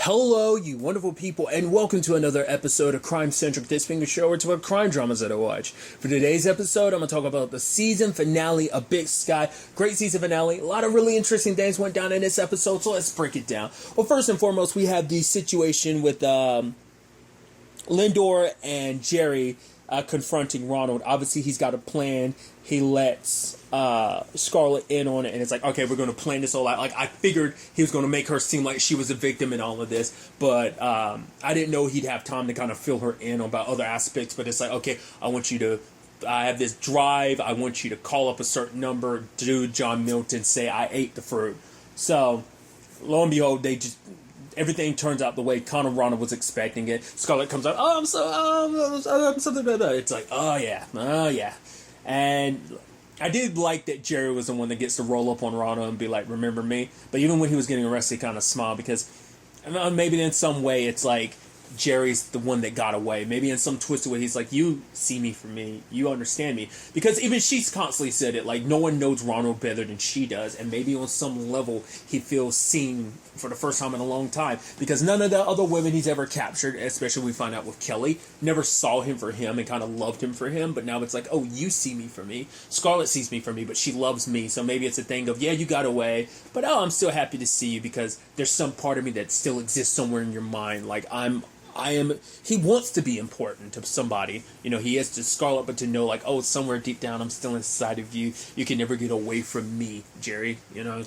Hello, you wonderful people, and welcome to another episode of Crime Centric. This being a show where it's about crime dramas that I watch. For today's episode, I'm going to talk about the season finale of Big Sky. Great season finale. A lot of really interesting things went down in this episode, so let's break it down. Well, first and foremost, we have the situation with Lindor and Jerry confronting Ronald. Obviously, he's got a plan. He lets Scarlett in on it, and it's like, okay, we're going to plan this all out. Like, I figured he was going to make her seem like she was a victim in all of this, but I didn't know he'd have time to kind of fill her in about other aspects. But it's like, okay, I have this drive. I want you to call up a certain number, do John Milton, say I ate the fruit. So, lo and behold, everything turns out the way Connor Ronald was expecting it. Scarlett comes out, I'm something. It's like, oh yeah. And I did like that Jerry was the one that gets to roll up on Ronald and be like, remember me? But even when he was getting arrested, he kind of smiled because maybe in some way it's like Jerry's the one that got away. Maybe in some twisted way he's like, you see me for me, you understand me. Because even she's constantly said it, like, no one knows Ronald better than she does. And maybe on some level he feels seen for the first time in a long time. Because none of the other women he's ever captured, especially we find out with Kelly, never saw him for him and kind of loved him for him. But now it's like, oh, you see me for me. Scarlett sees me for me, but she loves me. So maybe it's a thing of, yeah, you got away, but oh, I'm still happy to see you because there's some part of me that still exists somewhere in your mind. Like, he wants to be important to somebody. You know, he has to Scarlett, but to know, like, oh, somewhere deep down, I'm still inside of you. You can never get away from me, Jerry. You know,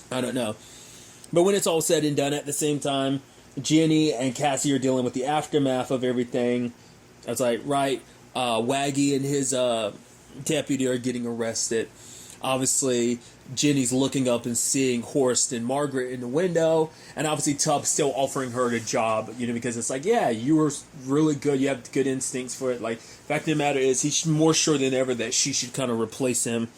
I don't know. But when it's all said and done, at the same time, Jenny and Cassie are dealing with the aftermath of everything. I was like, right, Waggy and his deputy are getting arrested. Obviously, Jenny's looking up and seeing Horst and Margaret in the window, and obviously Tubbs still offering her the job, you know, because it's like, yeah, you were really good, you have good instincts for it. Like, fact of the matter is, he's more sure than ever that she should kind of replace him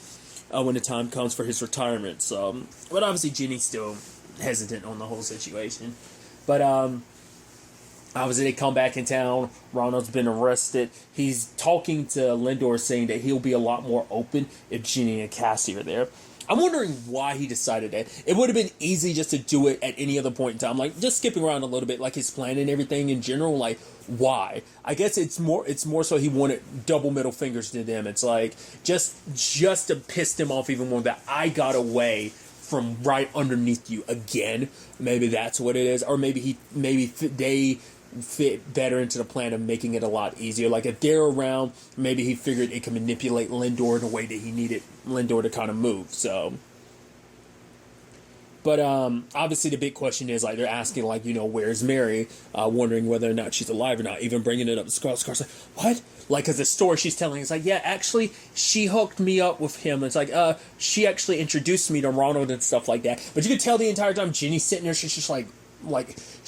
when the time comes for his retirement. So, but obviously Jenny's still hesitant on the whole situation. But obviously, they come back in town. Ronald's been arrested. He's talking to Lindor, saying that he'll be a lot more open if Jenny and Cassie are there. I'm wondering why he decided that. It would have been easy just to do it at any other point in time. Like, just skipping around a little bit, like his plan and everything in general. Like, why? I guess it's more so he wanted double middle fingers to them. It's like, just to piss them off even more, that I got away from right underneath you again. Maybe that's what it is. Or maybe they fit better into the plan of making it a lot easier. Like, if they're around, maybe he figured it can manipulate Lindor in a way that he needed Lindor to kind of move. So, but obviously the big question is, like, they're asking, like, you know, where's Mary, wondering whether or not she's alive or not, even bringing it up to Scarlett's like, what? Like, because the story she's telling is like, yeah, actually, she hooked me up with him. It's like, she actually introduced me to Ronald and stuff like that. But you could tell the entire time Jenny's sitting there, she's just like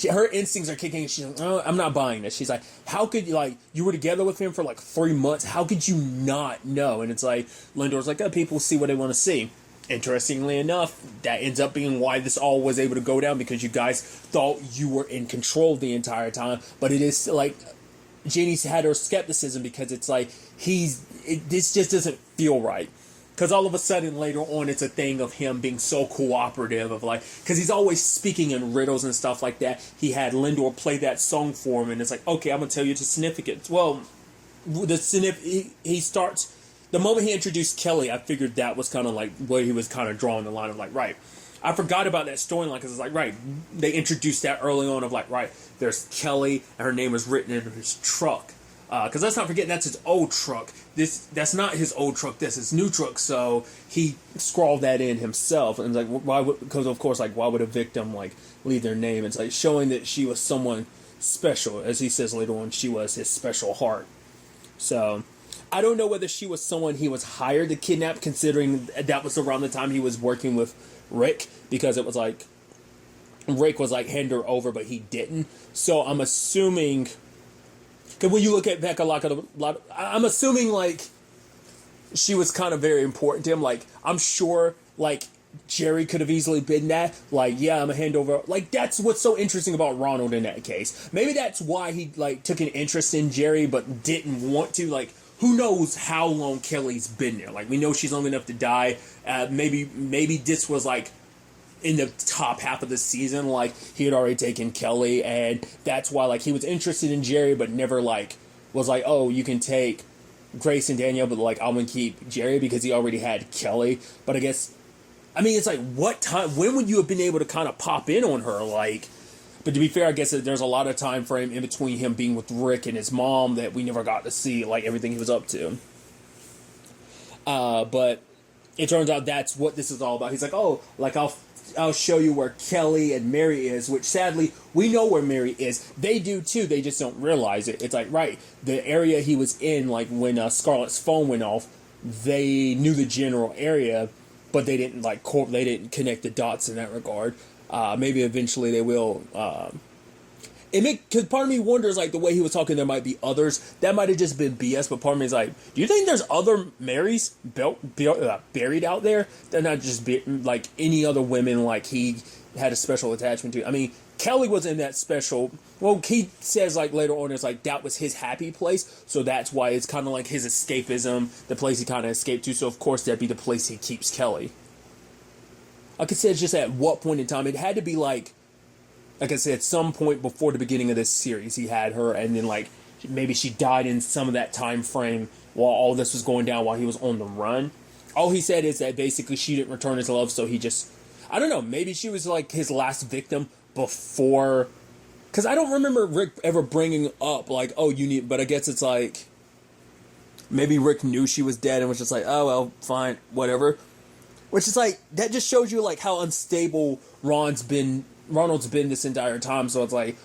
her instincts are kicking. She's like, oh, I'm not buying this. She's like, how could you, like, you were together with him for like 3 months? How could you not know? And it's like, Lindor's like, people see what they want to see. Interestingly enough, that ends up being why this all was able to go down, because you guys thought you were in control the entire time. But it is like, Jenny's had her skepticism because it's like, this just doesn't feel right. Because all of a sudden, later on, it's a thing of him being so cooperative, of like, because he's always speaking in riddles and stuff like that. He had Lindor play that song for him, and it's like, okay, I'm going to tell you the significance. Well, he starts, the moment he introduced Kelly, I figured that was kind of like where he was kind of drawing the line of like, right, I forgot about that storyline, because it's like, right, they introduced that early on of like, right, there's Kelly, and her name is written in his truck. Because let's not forget, that's his old truck. That's not his old truck. That's his new truck. So he scrawled that in himself. And like, why? Because of course, like, why would a victim like leave their name? It's like showing that she was someone special, as he says later on. She was his special heart. So I don't know whether she was someone he was hired to kidnap, considering that was around the time he was working with Rick, because it was like Rick was like hand her over, but he didn't. So I'm assuming. Because when you look at back a lot, I'm assuming like she was kind of very important to him. Like, I'm sure like Jerry could have easily been that. Like, yeah, I'm a handover. Like, that's what's so interesting about Ronald in that case. Maybe that's why he like took an interest in Jerry, but didn't want to. Like, who knows how long Kelly's been there? Like, we know she's long enough to die. Maybe this was like in the top half of the season, like, he had already taken Kelly, and that's why, like, he was interested in Jerry, but never, like, was like, oh, you can take Grace and Danielle, but, like, I'm gonna keep Jerry because he already had Kelly. But I guess, I mean, it's like, what time, when would you have been able to kind of pop in on her, like, but to be fair, I guess there's a lot of time frame in between him being with Rick and his mom that we never got to see, like, everything he was up to. But it turns out that's what this is all about. He's like, oh, like, I'll show you where Kelly and Mary is, which sadly, we know where Mary is. They do too, they just don't realize it. It's like, right, the area he was in, like, when Scarlett's phone went off, they knew the general area, but they didn't, like, they didn't connect the dots in that regard. Maybe eventually they will. Because part of me wonders, like, the way he was talking, there might be others. That might have just been BS, but part of me is like, do you think there's other Marys buried out there? They're not just, like, any other women, like, he had a special attachment to. I mean, Kelly was in that special, well, he says, like, later on, it's like, that was his happy place, so that's why it's kind of like his escapism, the place he kind of escaped to, so of course that'd be the place he keeps Kelly. Like I said, just at what point in time, it had to be, like I said, at some point before the beginning of this series, he had her, and then, like, maybe she died in some of that time frame while all this was going down while he was on the run. All he said is that basically she didn't return his love, so he just, I don't know, maybe she was, like, his last victim before, because I don't remember Rick ever bringing up, like, oh, you need, but I guess it's like, maybe Rick knew she was dead and was just like, oh, well, fine, whatever. Which is like, that just shows you, like, how unstable Ronald's been this entire time. So it's like,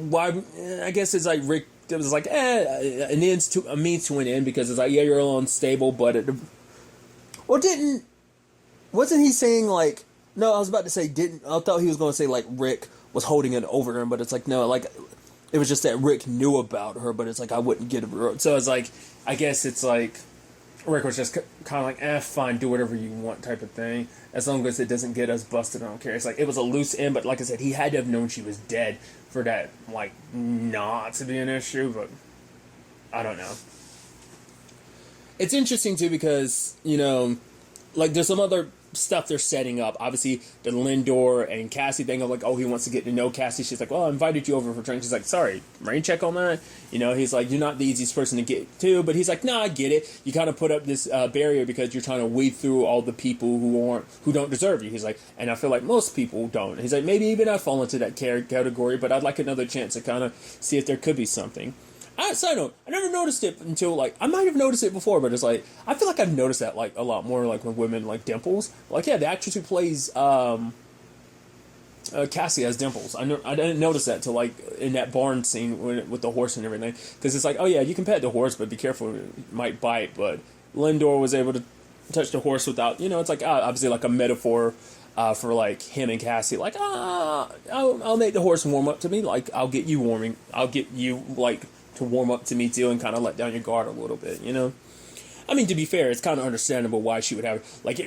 why? I guess it's like Rick. It was like, a means to an end, because it's like, yeah, you're a little unstable, but wasn't he saying, like, no? I was about to say I thought he was going to say, like, Rick was holding it over him, but it's like, no, like, it was just that Rick knew about her, but it's like, I wouldn't get her. So it's like, I guess it's like, Rick was just kind of like, fine, do whatever you want type of thing. As long as it doesn't get us busted, I don't care. It's like, it was a loose end, but like I said, he had to have known she was dead for that, like, not to be an issue, but I don't know. It's interesting, too, because, you know, like, there's some other stuff they're setting up. Obviously, the Lindor and Cassie thing of, like, oh, he wants to get to know Cassie. She's like, well, I invited you over for drinks. She's like, sorry, rain check on that? You know, he's like, you're not the easiest person to get to, but he's like, no, I get it. You kind of put up this barrier because you're trying to weed through all the people who don't deserve you. He's like, and I feel like most people don't. He's like, maybe even I fall into that category, but I'd like another chance to kind of see if there could be something. Side note, I never noticed it until, like, I might have noticed it before, but it's like, I feel like I've noticed that, like, a lot more, like, with women, like, dimples. Like, yeah, the actress who plays Cassie has dimples. I didn't notice that till, like, in that barn scene with the horse and everything. Because it's like, oh, yeah, you can pet the horse, but be careful, it might bite. But Lindor was able to touch the horse without, you know, it's like, obviously, like, a metaphor for, like, him and Cassie. Like, I'll make the horse warm up to me. Like, I'll get you, like, to warm up to me too, and kind of let down your guard a little bit, you know? I mean, to be fair, it's kind of understandable why she would have, like,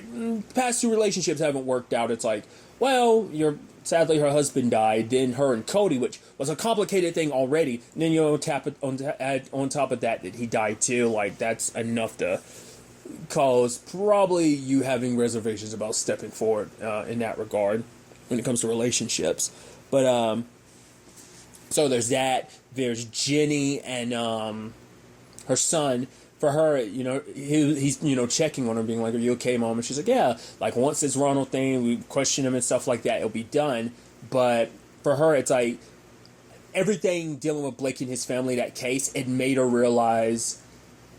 past two relationships haven't worked out. It's like, well, sadly her husband died, then her and Cody, which was a complicated thing already, and then, you know, add on top of that he died too. Like, that's enough to cause probably you having reservations about stepping forward in that regard when it comes to relationships. But so there's that. There's Jenny and her son. For her, you know, he's, you know, checking on her, being like, are you okay, Mom? And she's like, yeah. Like, once this Ronald thing, we question him and stuff like that, it'll be done. But for her, it's like, everything dealing with Blake and his family, that case, it made her realize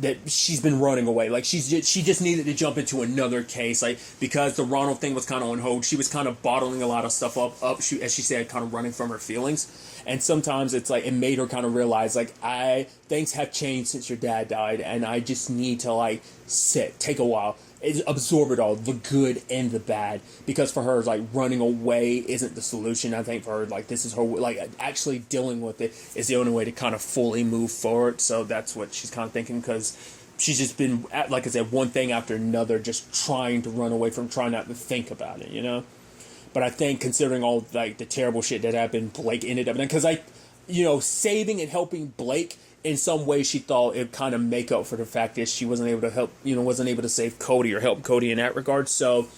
that she's been running away. Like, she just needed to jump into another case. Like, because the Ronald thing was kind of on hold, she was kind of bottling a lot of stuff up, as she said, kind of running from her feelings. And sometimes it's like, it made her kind of realize, like, things have changed since your dad died, and I just need to, like, take a while, absorb it all, the good and the bad. Because for her, like, running away isn't the solution. I think for her, like, this is her, like, actually dealing with it is the only way to kind of fully move forward. So that's what she's kind of thinking, because she's just been, like I said, one thing after another, just trying to run away from, trying not to think about it, you know? But I think, considering all, like, the terrible shit that happened, Blake ended up in, because, like, you know, saving and helping Blake, in some way she thought it kind of make up for the fact that she wasn't able to help, you know, wasn't able to save Cody or help Cody in that regard. So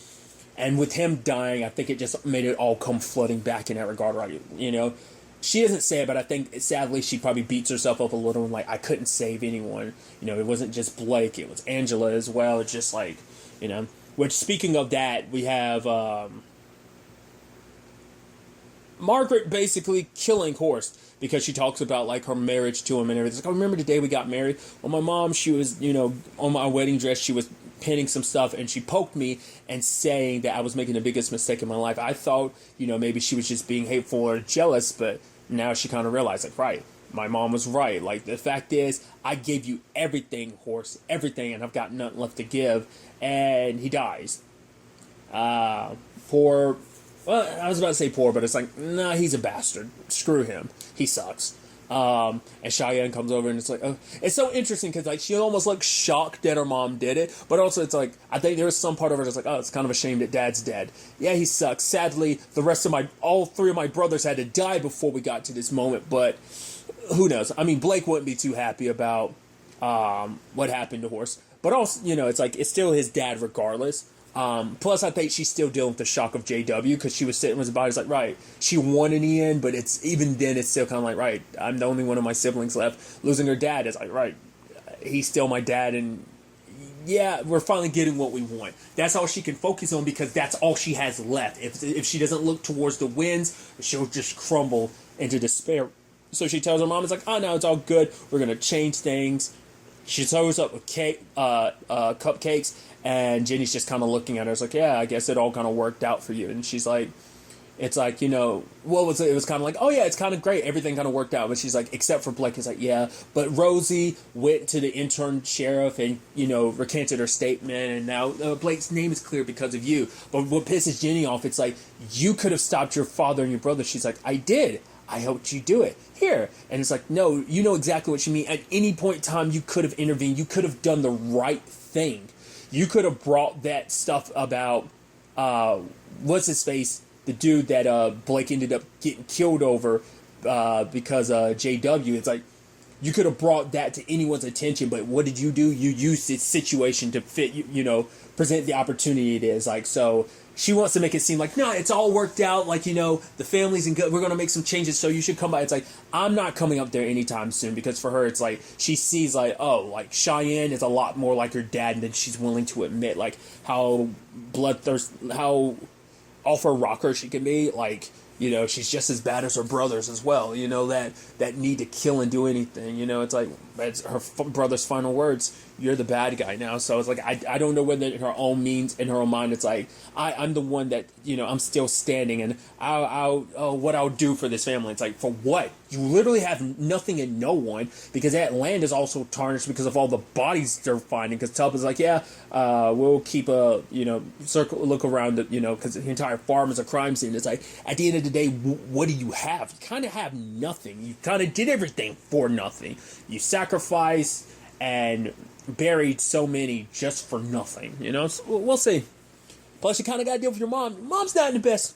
And with him dying, I think it just made it all come flooding back in that regard, right? You know, she doesn't say it, but I think sadly she probably beats herself up a little and like, I couldn't save anyone. You know, it wasn't just Blake, it was Angela as well. It's just like, you know, which speaking of that, we have Margaret basically killing Horst because she talks about like her marriage to him and everything. It's like, I remember the day we got married. Well, my mom, she was, you know, on my wedding dress, she was pinning some stuff and she poked me and saying that I was making the biggest mistake in my life. I thought, you know, maybe she was just being hateful or jealous, but now she kind of realized, like, right, my mom was right. Like, the fact is, I gave you everything, Horst, everything, and I've got nothing left to give. And he dies. Poor, well, I was about to say poor, but it's like, nah, he's a bastard. Screw him. He sucks. And Cheyenne comes over and it's like, oh. It's so interesting because like she almost looks shocked that her mom did it, but also it's like, I think there was some part of her that's like, oh, it's kind of a shame that Dad's dead. Yeah, he sucks. Sadly, all three of my brothers had to die before we got to this moment, but who knows? I mean, Blake wouldn't be too happy about what happened to Horst, but also, you know, it's like, it's still his dad regardless. Plus, I think she's still dealing with the shock of JW because she was sitting with his body. It's like, right, she won in the end, but it's even then, it's still kind of like, right, I'm the only one of my siblings left. Losing her dad is like, right, he's still my dad, and yeah, we're finally getting what we want. That's all she can focus on because that's all she has left. If she doesn't look towards the wins, she'll just crumble into despair. So she tells her mom, it's like, oh no, it's all good. We're gonna change things. She throws up with cupcakes. And Jenny's just kind of looking at her. It's like, yeah, I guess it all kind of worked out for you. And she's like, it's like, you know, what was it? It was kind of like, oh, yeah, it's kind of great. Everything kind of worked out. But she's like, except for Blake. It's like, yeah. But Rosie went to the intern sheriff and, you know, recanted her statement. And now Blake's name is clear because of you. But what pisses Jenny off, it's like, you could have stopped your father and your brother. She's like, I did. I helped you do it. Here. And it's like, no, you know exactly what you mean. At any point in time, you could have intervened. You could have done the right thing. You could have brought that stuff about, what's his face, the dude that Blake ended up getting killed over because JW. It's like, you could have brought that to anyone's attention, but what did you do? You used this situation to fit, you know, present the opportunity it is. Like, so she wants to make it seem like, no, it's all worked out. Like, you know, the family's in good. We're going to make some changes, so you should come by. It's like, I'm not coming up there anytime soon because for her, it's like, she sees like, oh, like Cheyenne is a lot more like her dad than she's willing to admit. Like, how how off her rocker she can be. Like, you know, she's just as bad as her brothers as well. You know, that need to kill and do anything. You know, it's like, that's her brother's final words. You're the bad guy now. So it's like, I don't know whether in her own means, in her own mind, it's like, I'm the one that, you know, I'm still standing and what I'll do for this family. It's like, for what? You literally have nothing and no one because that land is also tarnished because of all the bodies they're finding. Because Tubb is like, yeah, we'll keep a, you know, look around it, you know, because the entire farm is a crime scene. It's like, at the end of the day, what do you have? You kind of have nothing. You kind of did everything for nothing. You sacrificed and buried so many just for nothing, you know? So we'll see. Plus, you kind of got to deal with your mom. Your mom's not in the best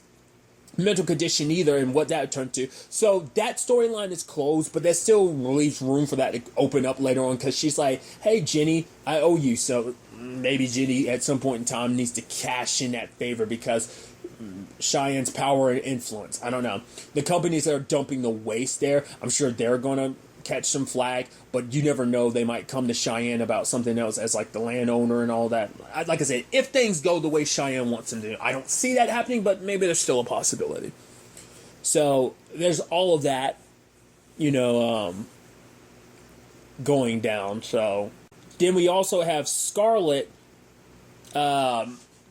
mental condition either, and what that turned to. So that storyline is closed, but that still leaves room for that to open up later on, because she's like, hey, Jenny, I owe you. So maybe Jenny, at some point in time, needs to cash in that favor because Cheyenne's power and influence. I don't know. The companies that are dumping the waste there, I'm sure they're going to catch some flag, but you never know. They might come to Cheyenne about something else as like the landowner and all that. Like I said, if things go the way Cheyenne wants them to, I don't see that happening, but maybe there's still a possibility. So there's all of that, you know, going down. So then we also have Scarlett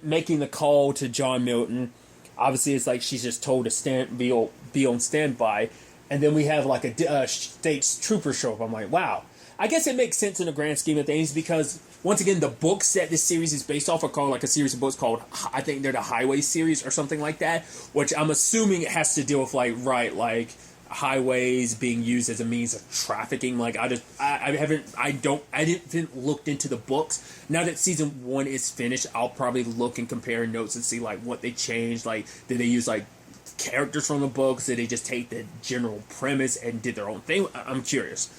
making the call to John Milton. Obviously, it's like she's just told to be on standby. And then we have like a state's trooper show up. I'm like, wow. I guess it makes sense in the grand scheme of things because, once again, the books that this series is based off are called like a series of books called, I think they're the Highway series or something like that, which I'm assuming it has to deal with like highways being used as a means of trafficking. Like I didn't looked into the books. Now that season 1 is finished, I'll probably look and compare notes and see like what they changed. Like, did they use like characters from the books? Did they just take the general premise and did their own thing? I'm curious.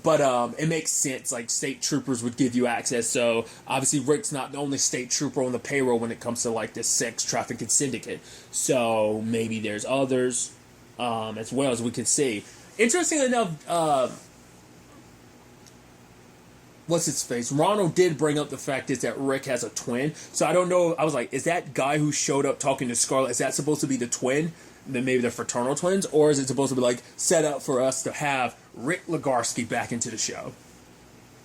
But it makes sense. Like, state troopers would give you access. So obviously Rick's not the only state trooper on the payroll when it comes to like this sex trafficking syndicate. So maybe there's others as well, as we can see. Interestingly enough, what's his face? Ronald did bring up the fact is that Rick has a twin. So I don't know. I was like, is that guy who showed up talking to Scarlet, is that supposed to be the twin? Then maybe they're fraternal twins? Or is it supposed to be like set up for us to have Rick Legarsky back into the show?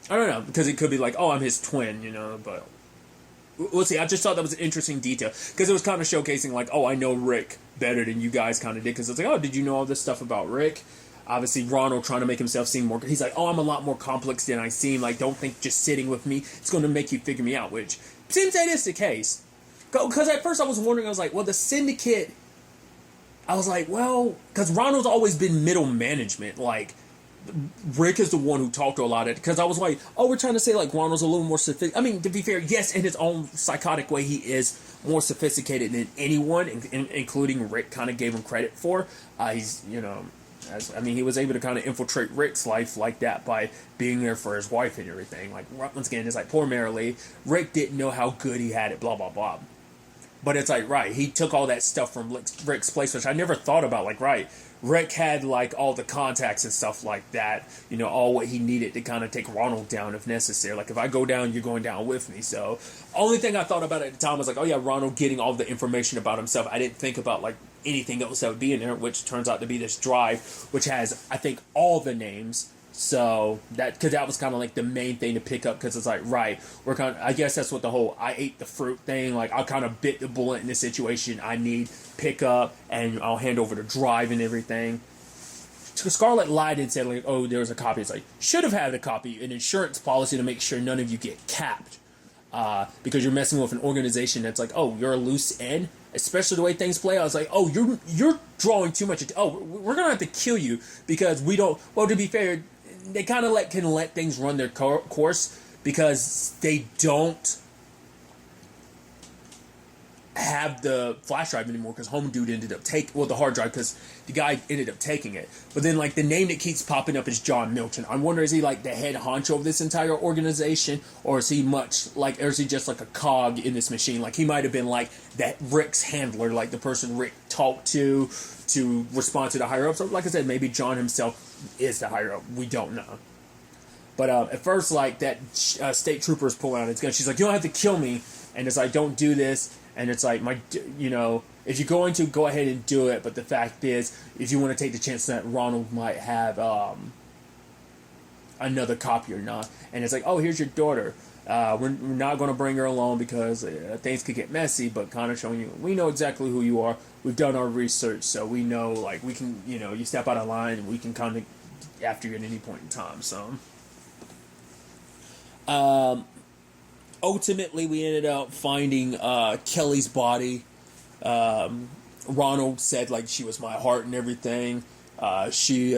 I don't know, because it could be like, oh, I'm his twin, you know, but we'll see. I just thought that was an interesting detail, because it was kind of showcasing like, oh, I know Rick better than you guys kind of did, because it's like, oh, did you know all this stuff about Rick? Obviously, Ronald trying to make himself seem more... He's like, oh, I'm a lot more complex than I seem. Like, don't think just sitting with me, it's going to make you figure me out, which seems that is the case. Because at first I was wondering, I was like, well, the Syndicate... I was like, well... Because Ronald's always been middle management. Like, Rick is the one who talked to a lot of it. Because I was like, oh, we're trying to say, like, Ronald's a little more sophisticated. I mean, to be fair, yes, in his own psychotic way, he is more sophisticated than anyone, including Rick kind of gave him credit for. He's, you know... he was able to kind of infiltrate Rick's life like that by being there for his wife and everything. Like, once again, it's like, poor Marilee, Rick didn't know how good he had it, blah, blah, blah. But it's like, right, he took all that stuff from Rick's place, which I never thought about. Like, right, Rick had, like, all the contacts and stuff like that, you know, all what he needed to kind of take Ronald down if necessary. Like, if I go down, you're going down with me. So, only thing I thought about at the time was like, oh, yeah, Ronald getting all the information about himself. I didn't think about, like, anything else that would be in there, which turns out to be this drive, which has, I think, all the names. So, because that was kind of like the main thing to pick up, because it's like, right, we're kind of, I guess that's what the whole I ate the fruit thing, like, I kind of bit the bullet in this situation, I need pick up, and I'll hand over the drive and everything. So Scarlet lied and said, like, oh, there was a copy. It's like, should have had a copy, an insurance policy to make sure none of you get capped. Because you're messing with an organization that's like, oh, you're a loose end, especially the way things play. I was like, oh, you're drawing too much. Oh, we're gonna have to kill you because we don't. Well, to be fair, they kind of can let things run their course because they don't have the flash drive anymore because Home Dude ended up the hard drive because the guy ended up taking it. But then like the name that keeps popping up is John Milton. I wonder, is he like the head honcho of this entire organization, or is he or is he just like a cog in this machine? Like he might have been like that Rick's handler, like the person Rick talked to respond to the higher ups. So like I said, maybe John himself is the higher up. We don't know. But at first, like that state trooper is pulling out his gun. She's like, you don't have to kill me. And it's like, don't do this. And it's like, if you're going to, go ahead and do it. But the fact is, if you want to take the chance that Ronald might have another copy or not. And it's like, oh, here's your daughter. We're not going to bring her along because things could get messy, but kind of showing you, we know exactly who you are. We've done our research, so we know, like, we can, you step out of line, and we can kind of after you at any point in time. So, ultimately, we ended up finding Kelly's body. Ronald said, like, she was my heart and everything. He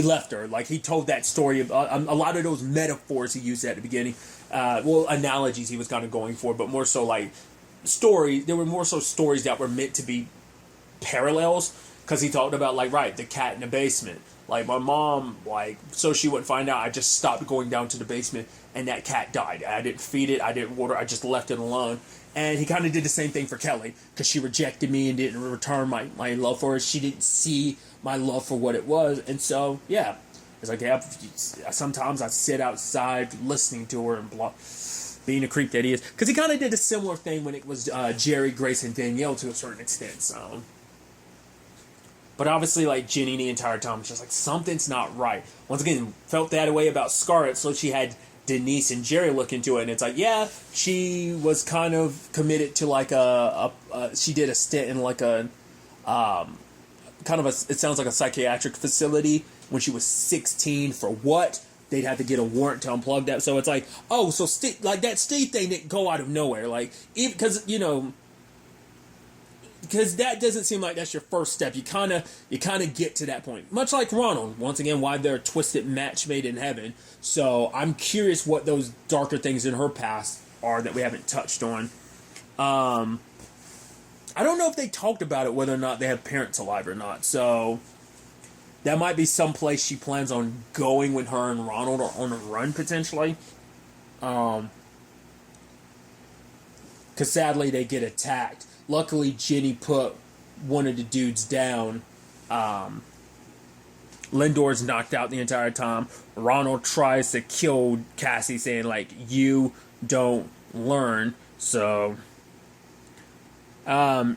left her. Like, he told that story. A lot of those metaphors he used at the beginning. Analogies he was kind of going for, but more so, like, stories. There were more so stories that were meant to be parallels, because he talked about, like, right, the cat in the basement. Like, my mom, like, so she wouldn't find out, I just stopped going down to the basement, and that cat died. I didn't feed it, I didn't water, I just left it alone. And he kind of did the same thing for Kelly, because she rejected me and didn't return my love for her. She didn't see my love for what it was. And so, yeah, it's like, yeah, sometimes I sit outside listening to her and being a creep that he is. Because he kind of did a similar thing when it was Jerry, Grace, and Danielle to a certain extent. So, but obviously, like, Jenny the entire time was just like, something's not right. Once again, felt that way about Scarlett, so she had Denise and Jerry look into it, and it's like, yeah, she was kind of committed to like she did a stint in like a it sounds like a psychiatric facility when she was 16. For what? They'd have to get a warrant to unplug that. So it's like, oh, so like that Steve thing didn't go out of nowhere, like, because because that doesn't seem like that's your first step. You kind of get to that point, much like Ronald. Once again, why they're a twisted match made in heaven. So I'm curious what those darker things in her past are that we haven't touched on. I don't know if they talked about it, whether or not they have parents alive or not. So that might be someplace she plans on going when her and Ronald are on a run, potentially. Because sadly, they get attacked. Luckily, Jenny put one of the dudes down. Lindor's knocked out the entire time. Ronald tries to kill Cassie, saying, like, you don't learn. So, in a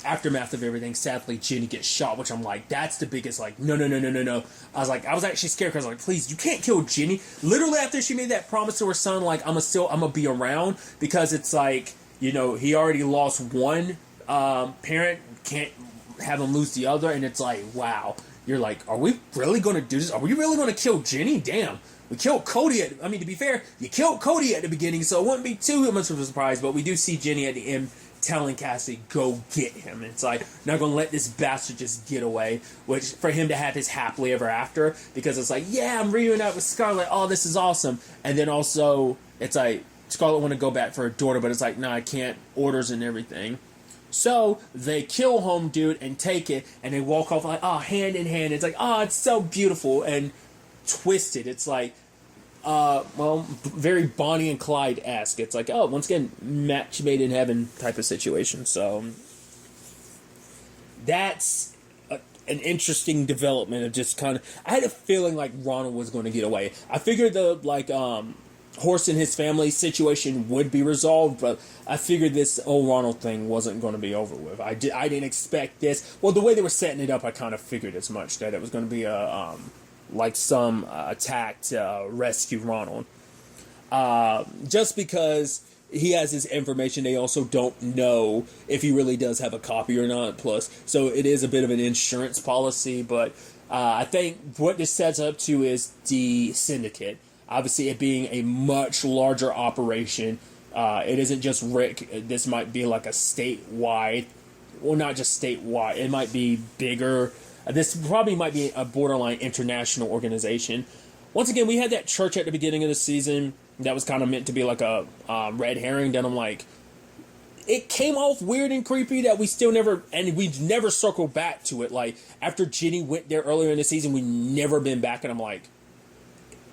aftermath of everything, sadly, Jenny gets shot, which I'm like, that's the biggest, like, no. I was actually scared because I was like, please, you can't kill Jenny. Literally after she made that promise to her son, like, I'm gonna be around, because it's like, he already lost one parent, can't have him lose the other, and it's like, wow. You're like, are we really going to do this? Are we really going to kill Jenny? Damn. We killed Cody to be fair, you killed Cody at the beginning, so it wouldn't be too much of a surprise, but we do see Jenny at the end telling Cassie, go get him. It's like, not going to let this bastard just get away, which, for him to have his happily ever after, because it's like, yeah, I'm reuniting with Scarlett, oh, this is awesome, and then also, it's like, Scarlett want to go back for her daughter, but it's like, nah, I can't, orders and everything. So, they kill home dude and take it, and they walk off like, hand in hand. It's like, it's so beautiful and twisted. It's like, very Bonnie and Clyde-esque. It's like, once again, match made in heaven type of situation. So, that's an interesting development of just kind of, I had a feeling like Ronald was going to get away. I figured Horst and his family situation would be resolved, but I figured this old Ronald thing wasn't going to be over with. I didn't expect this. Well, the way they were setting it up, I kind of figured as much, that it was going to be some attack to rescue Ronald. Just because he has his information, they also don't know if he really does have a copy or not. Plus, so it is a bit of an insurance policy, but I think what this sets up to is the Syndicate. Obviously, it being a much larger operation, it isn't just Rick. This might be like a statewide, well, not just statewide. It might be bigger. This probably might be a borderline international organization. Once again, we had that church at the beginning of the season that was kind of meant to be like a red herring. That I'm like, it came off weird and creepy that we still never, and we never circled back to it. Like, after Jenny went there earlier in the season, we never been back, and I'm like,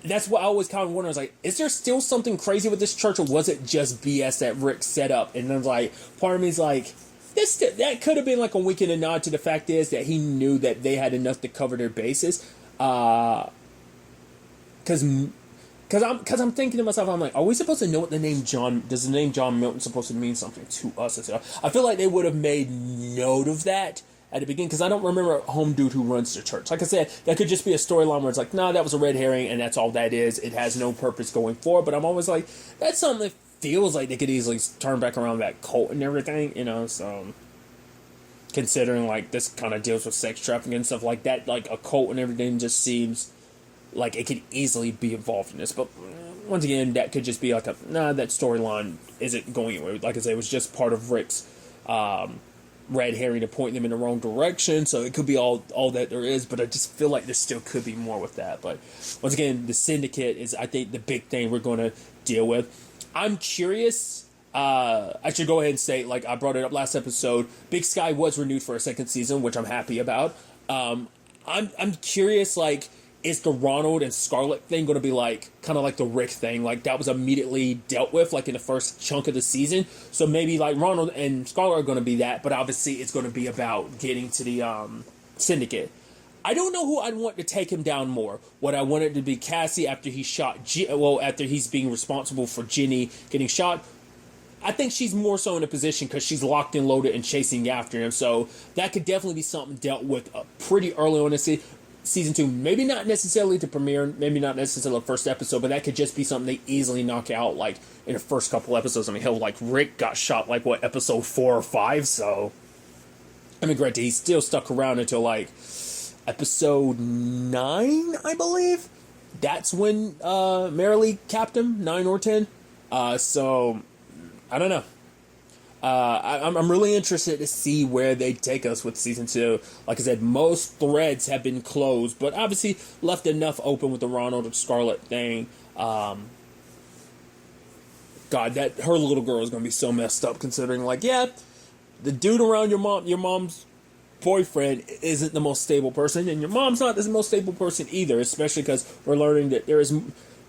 that's what I always kind of wonder. I was like, is there still something crazy with this church, or was it just BS that Rick set up? And then like, part of me is like, that could have been like a wink and a nod to the fact is that he knew that they had enough to cover their bases. Because I'm thinking to myself, I'm like, are we supposed to know what the name does the name John Milton supposed to mean something to us? I feel like they would have made note of that at the beginning, because I don't remember a home dude who runs the church. Like I said, that could just be a storyline where it's like, nah, that was a red herring, and that's all that is. It has no purpose going forward, but I'm always like, that's something that feels like they could easily turn back around that cult and everything, so, considering, like, this kind of deals with sex trafficking and stuff like that, like, a cult and everything just seems like it could easily be involved in this, but once again, that could just be like that storyline isn't going anywhere. Like I said, it was just part of Rick's, red herring to point them in the wrong direction, so it could be all that there is, but I just feel like there still could be more with that. But once again, the Syndicate is, I think, the big thing we're going to deal with. I'm curious, I should go ahead and say, like I brought it up last episode, Big Sky was renewed for a second season, which I'm happy about. I'm curious, like, is the Ronald and Scarlett thing going to be like, kind of like the Rick thing? Like, that was immediately dealt with, like, in the first chunk of the season. So maybe, like, Ronald and Scarlett are going to be that, but obviously it's going to be about getting to the Syndicate. I don't know who I'd want to take him down more. Would I want it to be Cassie after he shot, after he's being responsible for Jenny getting shot? I think she's more so in a position because she's locked and loaded and chasing after him. So that could definitely be something dealt with pretty early on in season 2, maybe not necessarily to premiere, maybe not necessarily the first episode, but that could just be something they easily knock out, like, in the first couple episodes. I mean, hell, like, Rick got shot, like, what, episode 4 or 5, so, I mean, granted, he still stuck around until, like, episode 9, I believe? That's when, Marilee capped him, 9 or 10, so, I don't know. I'm really interested to see where they take us with season 2. Like I said, most threads have been closed, but obviously left enough open with the Ronald and Scarlett thing. God, that her little girl is going to be so messed up, considering, like, yeah, the dude around your mom's boyfriend isn't the most stable person, and your mom's not the most stable person either, especially because we're learning that there is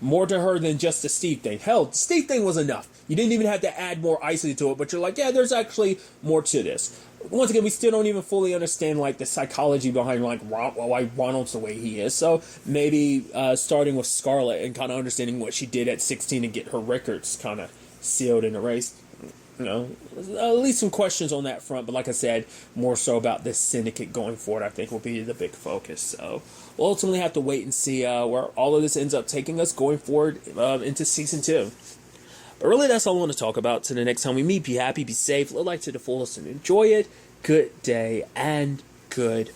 more to her than just the Steve thing. Hell, the Steve thing was enough. You didn't even have to add more icing to it, but you're like, yeah, there's actually more to this. Once again, we still don't even fully understand like the psychology behind like why Ronald's the way he is. So maybe starting with Scarlett and kind of understanding what she did at 16 and get her records kind of sealed and erased. You know, at least some questions on that front. But like I said, more so about this syndicate going forward, I think will be the big focus. So we'll ultimately have to wait and see where all of this ends up taking us going forward into season 2. But really, that's all I want to talk about. Till the next time we meet, be happy, be safe, live life to the fullest, and enjoy it. Good day and good